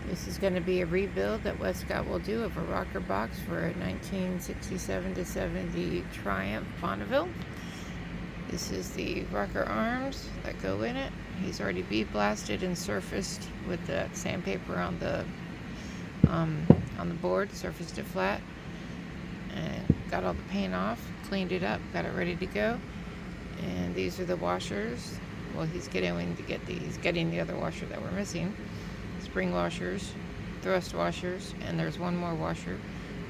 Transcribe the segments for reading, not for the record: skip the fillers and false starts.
This is going to be a rebuild that Westcott will do of a rocker box for a 1967 to 70 Triumph Bonneville. This is the rocker arms that go in it. He's already bead blasted and surfaced with the sandpaper on the board, surfaced it flat, and got all the paint off, cleaned it up, got it ready to go. And these are the washers. Well, he's getting the other washer that we're missing. Spring washers, thrust washers, and there's one more washer.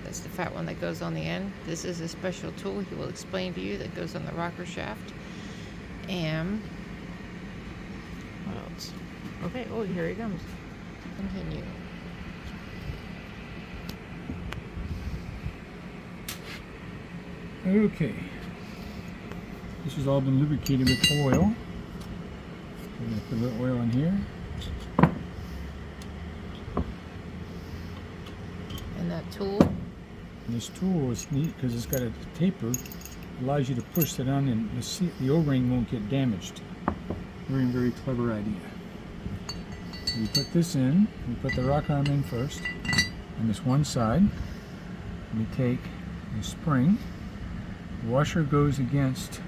That's the fat one that goes on the end. This is a special tool he will explain to you that goes on the rocker shaft. And what else? Okay, oh, here he comes. Continue. Okay, this has all been lubricated with oil. We're going to put a little oil in here. And that tool? And this tool is neat because it's got a taper. Allows you to push it on and the O-ring won't get damaged. Very, very clever idea. So we put this in. We put the rock arm in first on this one side. We take the spring. The washer goes against,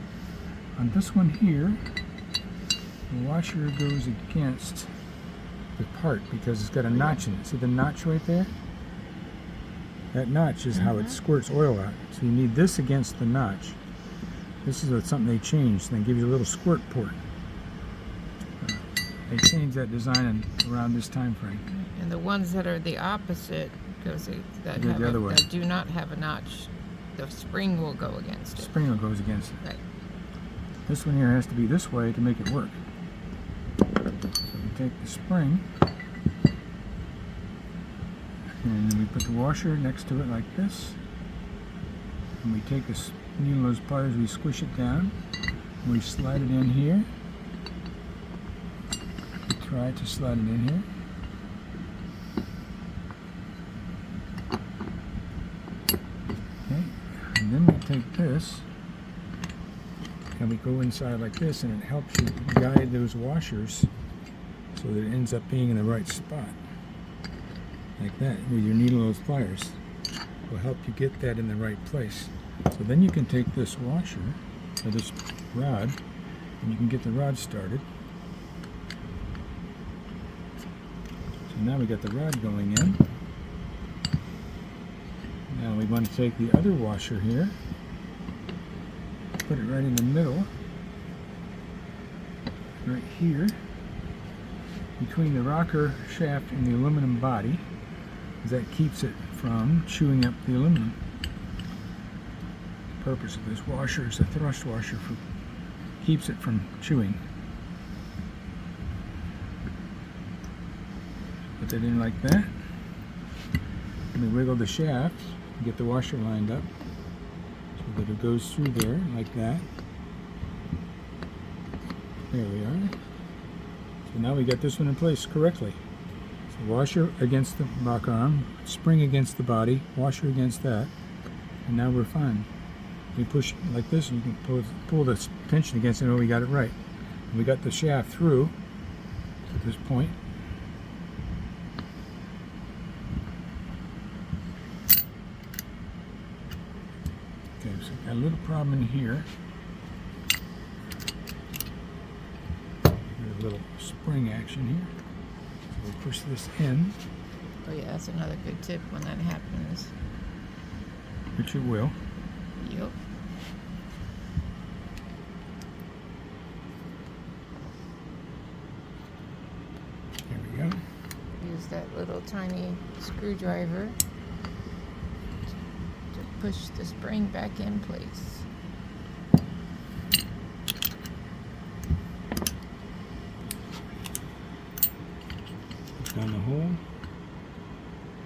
on this one here, the washer goes against the part because it's got a notch in it. See the notch right there? That notch is how it squirts oil out. So you need this against the notch. This is something they changed. They give you a little squirt port. They changed that design around this time frame. And the ones that are the opposite, that do not have a notch, the spring will go against it. Spring goes against it. Right. This one here has to be this way to make it work. So we take the spring and we put the washer next to it like this. And we take this needle, those pliers, we squish it down. And we slide it in here. We try to slide it in here. Okay, and then we take this and we go inside like this, and it helps you guide those washers so that it ends up being in the right spot. Like that, with your needle, those pliers will help you get that in the right place. So then you can take this washer, or this rod, and you can get the rod started. So now we got the rod going in. Now we want to take the other washer here, put it right in the middle, right here, between the rocker shaft and the aluminum body, because that keeps it from chewing up the aluminum. The purpose of this washer is a thrust washer, keeps it from chewing. Put that in like that. And we wiggle the shaft and get the washer lined up so that it goes through there like that. There we are. So now we got this one in place correctly. So washer against the rock arm, spring against the body, washer against that, and now we're fine. We push like this, and you can pull the tension against it. Oh, we got it right. And we got the shaft through at this point. Okay, so got a little problem in here. There's a little spring action here. So we'll push this in. Oh yeah, that's another good tip when that happens. Which it will. Yep. There we go. Use that little tiny screwdriver to push the spring back in place. Push down the hole.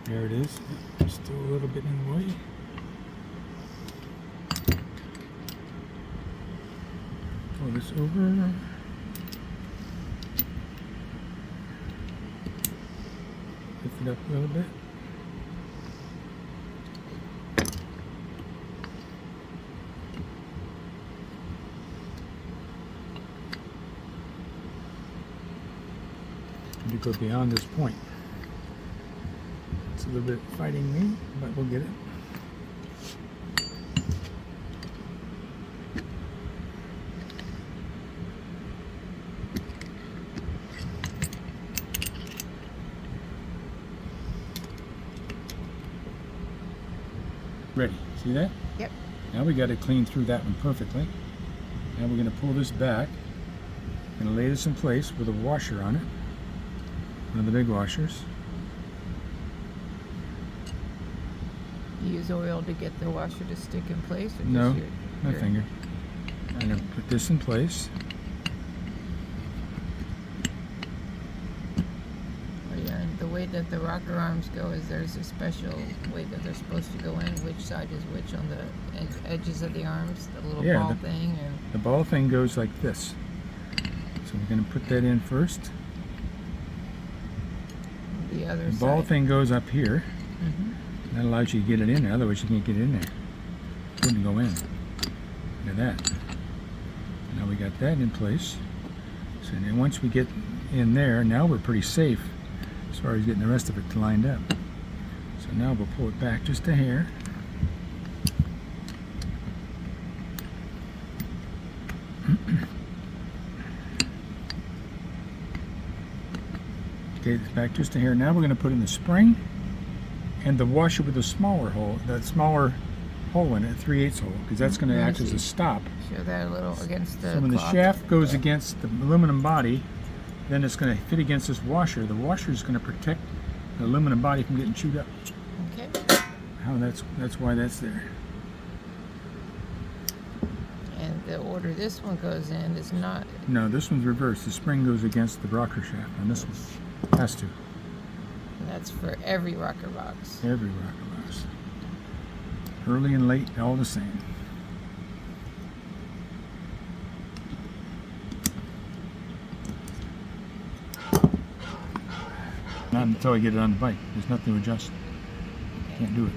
There it is. Still a little bit in the way. Pull this over. Lift it up a little bit. And you go beyond this point. It's a little bit fighting me, but we'll get it. Ready. See that? Yep. Now we got to clean through that one perfectly. Now we're going to pull this back. Going to lay this in place with a washer on it. One of the big washers. Use oil to get the washer to stick in place? Or No, just my finger. I'm going to put this in place. Oh, yeah, and the way that the rocker arms go is there's a special way that they're supposed to go in. Which side is which on the edges of the arms? The little ball thing? Or... The ball thing goes like this. So we're going to put that in first. The other The ball side. thing goes up here. Mm-hmm. That allows you to get it in there, otherwise you can't get it in there. It wouldn't go in. Look at that. Now we got that in place. So then once we get in there, now we're pretty safe as far as getting the rest of it lined up. So now we'll pull it back just a hair. Okay, it's back just a hair. Now we're going to put in the spring and the washer with the smaller hole, in it, 3/8 hole, because that's going to act as a stop. Show that a little against the So when the cloth. shaft goes against the aluminum body, then it's going to fit against this washer. The washer is going to protect the aluminum body from getting chewed up. Okay. That's why that's there. And the order this one goes in is not... No, this one's reversed. The spring goes against the rocker shaft, and this one has to. And that's for every rocker box. Every rocker box. Early and late, all the same. Not until I get it on the bike. There's nothing to adjust. Can't do it.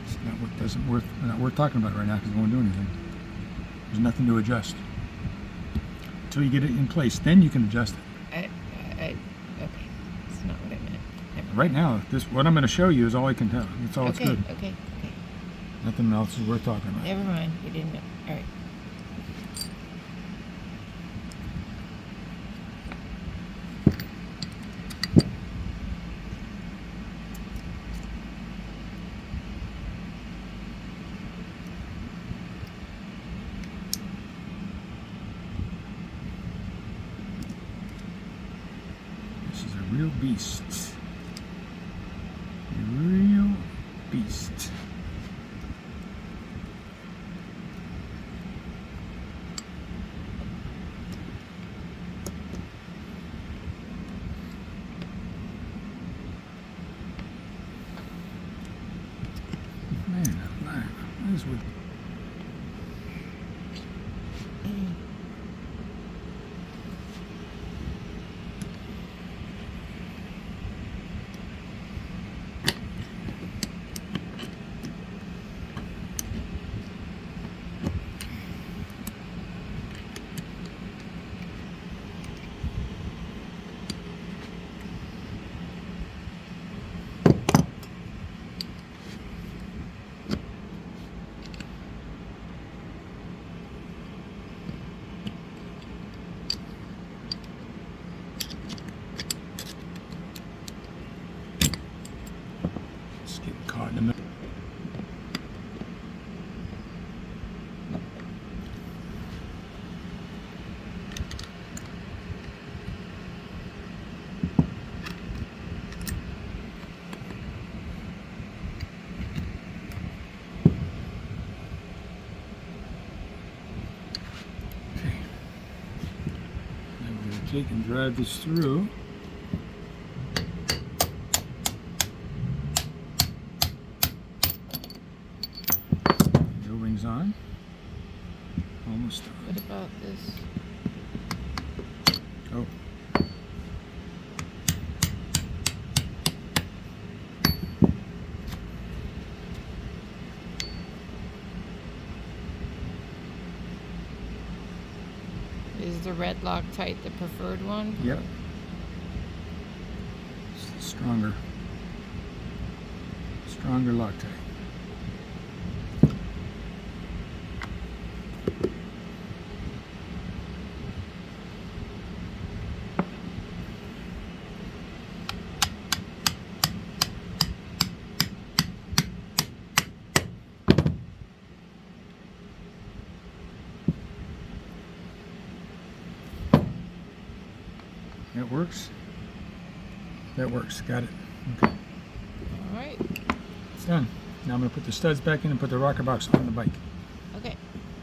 It's not worth talking about right now because it won't do anything. There's nothing to adjust. Until you get it in place, then you can adjust it. Okay. That's not what I meant. Never Right mind. now, what I'm going to show you is all I can tell. It's all it's good. Okay. Nothing else is worth talking about. Never mind. You didn't know. All right. This is a real beast. A real beast. Man alive. What is with Just getting caught in the middle. Okay. Now we're going to take and drive this through. The O-ring's on. Almost on. What about this? Oh. Is the red Loctite the preferred one? Yep. It's stronger. Stronger Loctite. That works. That works. Got it. Okay. All right. It's done. Now I'm going to put the studs back in and put the rocker box on the bike. Okay.